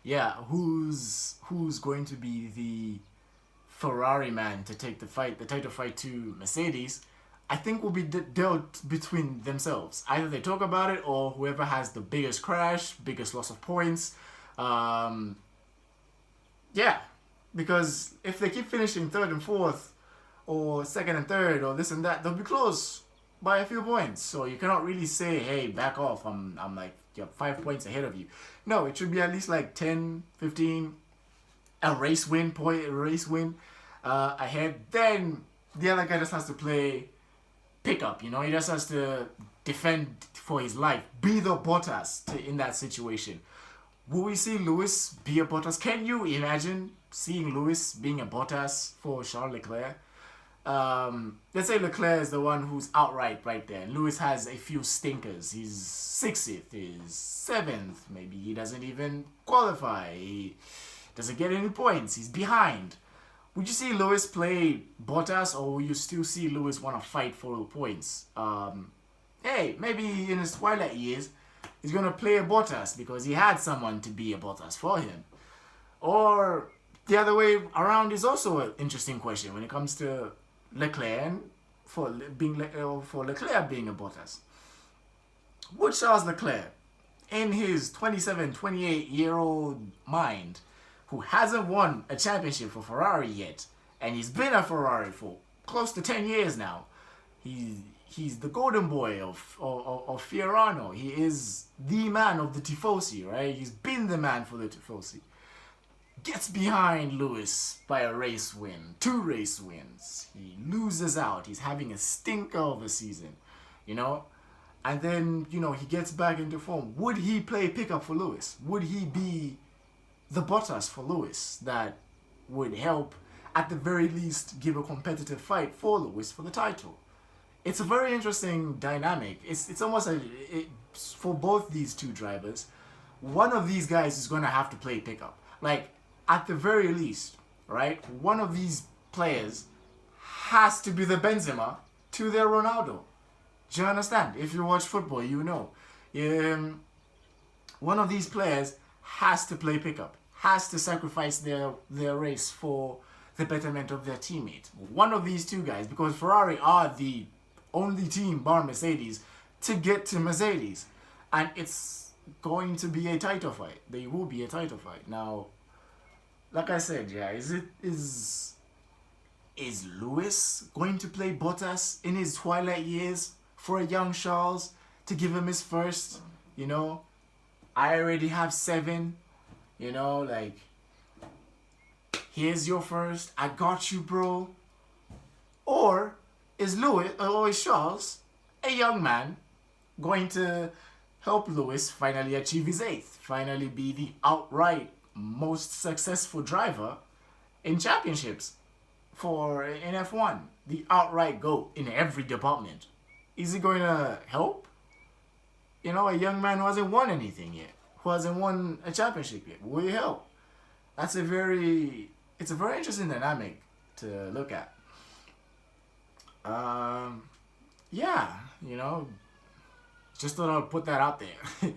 Yeah, who's going to be the Ferrari man to take the title fight to Mercedes? I think will be dealt between themselves. Either they talk about it, or whoever has the biggest crash, biggest loss of points. Um, yeah, because if they keep finishing third and fourth, or second and third, or this and that, they'll be close by a few points. So you cannot really say, hey, back off. I'm like, you're 5 points ahead of you. No, it should be at least like 10, 15, a race win ahead. Then the other guy just has to play pickup. He just has to defend for his life. Be the Bottas in that situation. Will we see Lewis be a Bottas? Can you imagine seeing Lewis being a Bottas for Charles Leclerc? Let's say Leclerc is the one who's outright right there, and Lewis has a few stinkers. He's 60th, he's 7th, maybe he doesn't even qualify, he doesn't get any points, he's behind. Would you see Lewis play Bottas, or will you still see Lewis want to fight for points? Hey, maybe in his twilight years, he's going to play a Bottas because he had someone to be a Bottas for him. Or the other way around is also an interesting question when it comes to Leclerc and for Leclerc being a Bottas. Would Charles Leclerc, in his 27, 28-year-old mind, who hasn't won a championship for Ferrari yet, and he's been a Ferrari for close to 10 years now, he's the golden boy of Fiorano. He is the man of the Tifosi, right? He's been the man for the Tifosi. Gets behind Lewis by a race win, 2 race wins. He loses out. He's having a stinker of a season, And then, he gets back into form. Would he play pickup for Lewis? Would he be the Bottas for Lewis that would help, at the very least, give a competitive fight for Lewis for the title? It's a very interesting dynamic. It's almost for both these two drivers, one of these guys is going to have to play pickup. Like, at the very least, right? One of these players has to be the Benzema to their Ronaldo. Do you understand? If you watch football, you know. One of these players has to play pickup, has to sacrifice their race for the betterment of their teammate. One of these two guys, because Ferrari are the only team, bar Mercedes, to get to Mercedes. And it's going to be a title fight. They will be a title fight. Now, like I said, yeah, is Lewis going to play Bottas in his twilight years for a young Charles to give him his first? I already have 7. Like, here's your first. I got you, bro. Or is Charles, a young man, going to help Lewis finally achieve his 8th, finally be the outright most successful driver in championships in F1, the outright GOAT in every department? Is he going to help? A young man who hasn't won anything yet, who hasn't won a championship yet. Will he help? It's a very interesting dynamic to look at. Yeah, just thought I would put that out there.